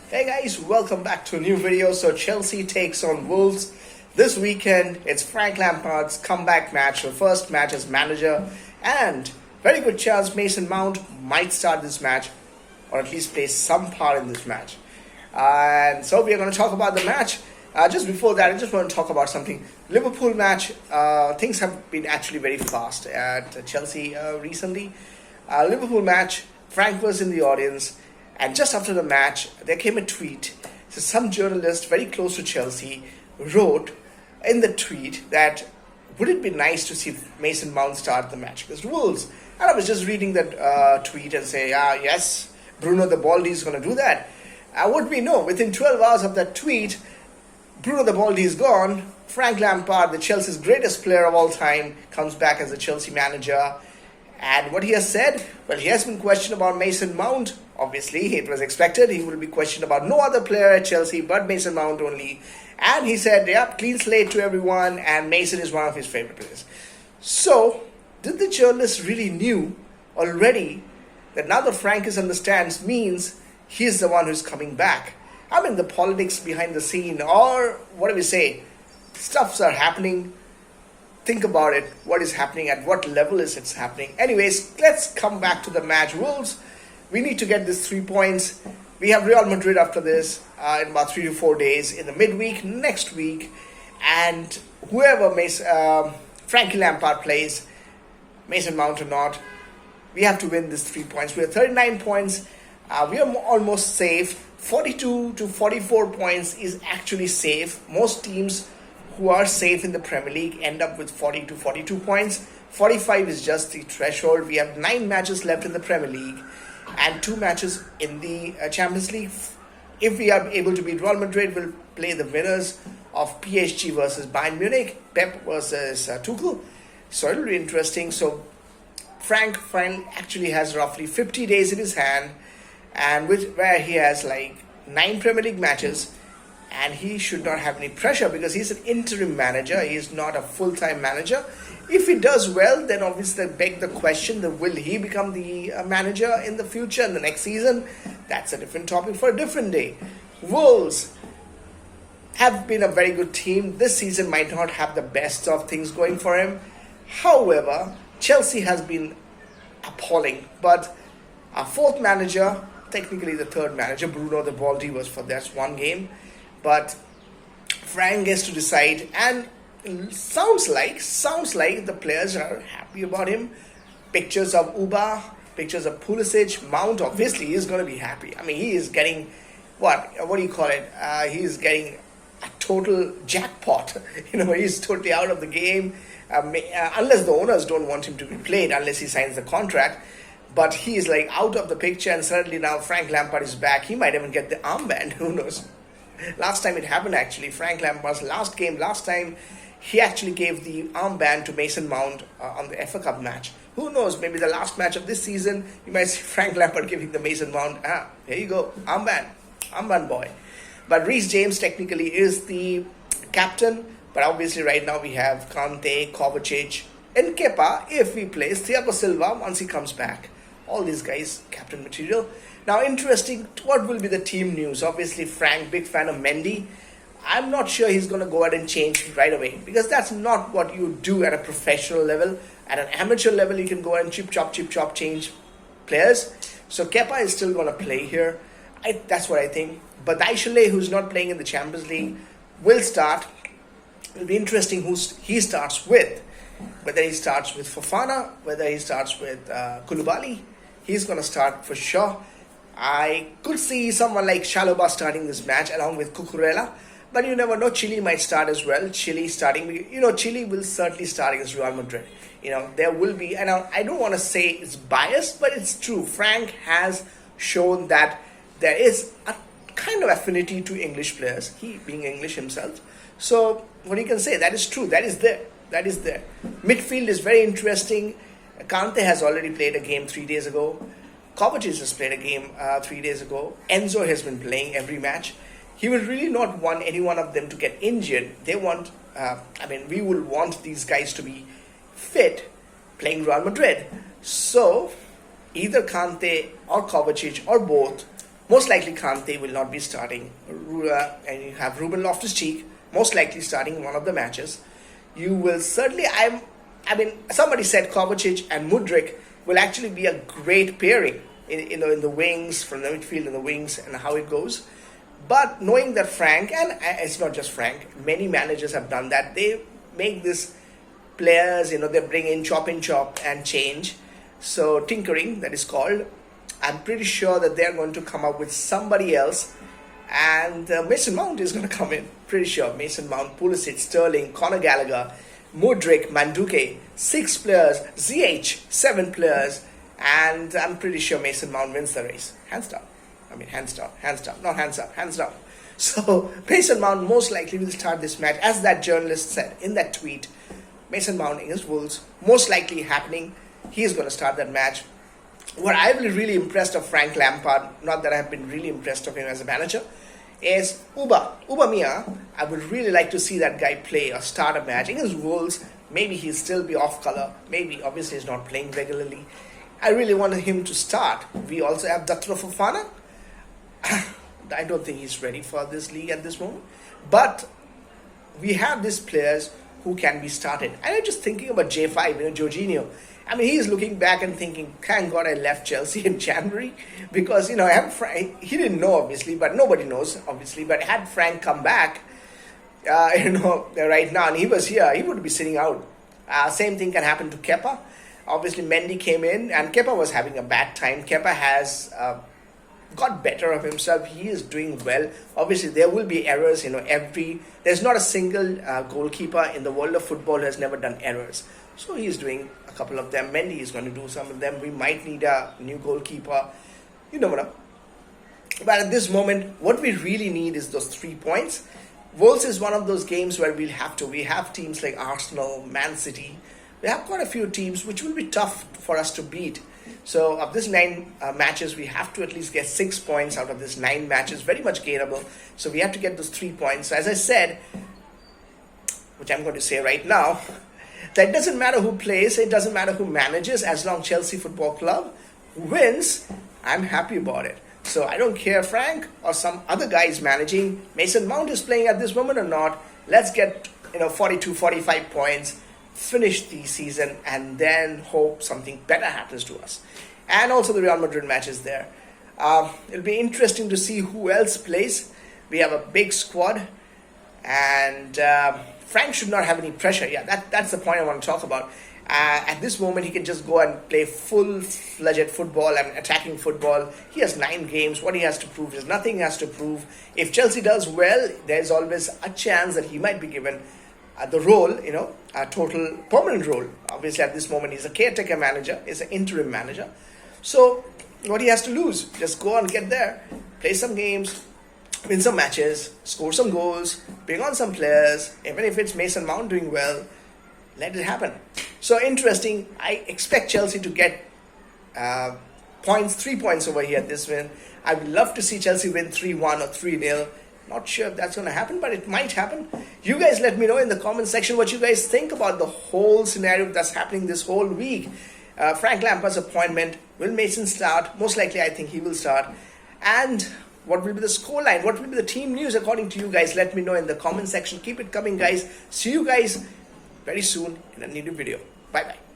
Hey guys, welcome back to a new video. So Chelsea takes on Wolves this weekend. It's Frank Lampard's comeback match, the first match as manager, and very good chance Mason Mount might start this match or at least play some part in this match. And so we are going to talk about the match. Just before that, I just want to talk about something. Liverpool match, things have been actually very fast at Chelsea recently. Liverpool match, Frank was in the audience. And just after the match, there came a tweet. So some journalist very close to Chelsea wrote in the tweet that would it be nice to see Mason Mount start the match against Wolves? And I was just reading that tweet and say, yes, Bruno the Baldy is going to do that. What we know, within 12 hours of that tweet, Bruno the Baldy is gone. Frank Lampard, the Chelsea's greatest player of all time, comes back as the Chelsea manager. And what he has said, well, he has been questioned about Mason Mount. Obviously, it was expected. He will be questioned about no other player at Chelsea but Mason Mount only. And he said, clean slate to everyone, and Mason is one of his favorite players. So, did the journalist really knew already that now that Frank understands means he is the one who's coming back? I mean, the politics behind the scene, or what do we say, stuffs are happening. Think about it, what is happening, at what level is it happening. Anyways, let's come back to the match. Wolves, we need to get these 3 points. We have Real Madrid after this in about 3 to 4 days, in the midweek, next week. And whoever Frankie Lampard plays, Mason Mount or not, we have to win these 3 points. We have 39 points. We are almost safe. 42 to 44 points is actually safe. Most teams who are safe in the Premier League end up with 40 to 42 points. 45 is just the threshold. We have 9 matches left in the Premier League and 2 matches in the Champions League. If we are able to beat Real Madrid, we'll play the winners of PSG versus Bayern Munich, Pep versus Tuchel. So it'll be interesting. So Frank actually has roughly 50 days in his hand, and where he has like 9 Premier League matches. And he should not have any pressure because he's an interim manager. He is not a full-time manager. If he does well, then obviously beg the question that will he become the manager in the future, in the next season? That's a different topic for a different day. Wolves have been a very good team. This season might not have the best of things going for him. However, Chelsea has been appalling. But our 4th manager, technically the 3rd manager, Bruno the Baldy, was for that one game. But Frank gets to decide, and sounds like the players are happy about him. Pictures of Uba, pictures of Pulisic, Mount, obviously is going to be happy. I mean, he is getting, what do you call it? He is getting a total jackpot. He's totally out of the game, unless the owners don't want him to be played, unless he signs the contract. But he is like out of the picture, and suddenly now Frank Lampard is back. He might even get the armband, who knows? Last time it happened actually, Frank Lampard's last time, he actually gave the armband to Mason Mount on the FA Cup match. Who knows, maybe the last match of this season, you might see Frank Lampard giving the Mason Mount, here you go, armband boy. But Reece James technically is the captain, but obviously right now we have Kante, Kovacic, and Kepa, if he plays, Thiago Silva once he comes back. All these guys, captain material. Now, interesting, what will be the team news? Obviously, Frank, big fan of Mendy. I'm not sure he's going to go ahead and change right away, because that's not what you do at a professional level. At an amateur level, you can go and chip chop, change players. So Kepa is still going to play here. That's what I think. But Daishale, who's not playing in the Champions League, will start. It'll be interesting who he starts with. Whether he starts with Fofana, whether he starts with Koulibaly, he's going to start for sure. I could see someone like Chalobah starting this match along with Cucurella, but you never know. Chile might start as well. Chile starting, Chile will certainly start against Real Madrid. There will be, and I don't want to say it's biased, but it's true. Frank has shown that there is a kind of affinity to English players, he being English himself. So what you can say, that is true, that is there. Midfield is very interesting. Kante has already played a game 3 days ago. Kovacic has played a game 3 days ago. Enzo has been playing every match. He will really not want any one of them to get injured. They want, we will want these guys to be fit playing Real Madrid. So, either Kante or Kovacic or both Most likely Kante will not be starting. And you have Ruben Loftus-Cheek, most likely starting one of the matches. You will certainly, somebody said Kovacic and Mudryk will actually be a great pairing in the wings, from the midfield in the wings, and how it goes. But knowing that Frank, and it's not just Frank, many managers have done that. They make this players, they bring in chop and change. So tinkering, that is called. I'm pretty sure that they're going to come up with somebody else. And Mason Mount is going to come in. Pretty sure. Mason Mount, Pulisic, Sterling, Conor Gallagher, Mudryk, Manduke, 6 players, ZH, 7 players. And I'm pretty sure Mason Mount wins the race. Hands down. Hands down. Not hands up, hands down. So Mason Mount most likely will start this match. As that journalist said in that tweet, Mason Mount against Wolves, most likely happening. He is going to start that match. What I will really impressed of Frank Lampard, not that I have been really impressed of him as a manager, is Ubamia. I would really like to see that guy play or start a match against Wolves. Maybe he'll still be off color. Maybe, obviously, he's not playing regularly. I really wanted him to start. We also have Datro Fofana. I don't think he's ready for this league at this moment. But we have these players who can be started. And I'm just thinking about J5, Jorginho. He's looking back and thinking, thank God I left Chelsea in January. Because, he didn't know, obviously, but nobody knows, obviously. But had Frank come back, right now, and he was here, he would be sitting out. Same thing can happen to Kepa. Obviously, Mendy came in, and Kepa was having a bad time. Kepa has got better of himself. He is doing well. Obviously, there will be errors. There's not a single goalkeeper in the world of football who has never done errors. So he's doing a couple of them. Mendy is going to do some of them. We might need a new goalkeeper. You never know. But at this moment, what we really need is those 3 points. Wolves is one of those games where we have teams like Arsenal, Man City. We have quite a few teams which will be tough for us to beat. So of this 9 matches, we have to at least get 6 points out of this 9 matches. Very much gainable. So we have to get those 3 points. So as I said, which I'm going to say right now, that it doesn't matter who plays, it doesn't matter who manages, as long Chelsea Football Club wins, I'm happy about it. So I don't care Frank or some other guy is managing. Mason Mount is playing at this moment or not. Let's get 42, 45 points, finish the season, and then hope something better happens to us. And also the Real Madrid match is there. It'll be interesting to see who else plays. We have a big squad, and Frank should not have any pressure. Yeah, that's the point I want to talk about. At this moment, he can just go and play full-fledged football and attacking football. He has 9 games. What he has to prove is nothing he has to prove. If Chelsea does well, there's always a chance that he might be given the role, a total permanent role. Obviously, at this moment, he's a caretaker manager. He's an interim manager. So, what he has to lose? Just go and get there, play some games, win some matches, score some goals, bring on some players. Even if it's Mason Mount doing well, let it happen. So interesting. I expect Chelsea to get 3 points over here at this win. I would love to see Chelsea win 3-1 or 3-0. Not sure if that's going to happen, but it might happen. You guys let me know in the comment section what you guys think about the whole scenario that's happening this whole week. Frank Lampard's appointment. Will Mason start? Most likely, I think he will start. And what will be the scoreline? What will be the team news according to you guys? Let me know in the comment section. Keep it coming, guys. See you guys very soon in a new video. Bye-bye.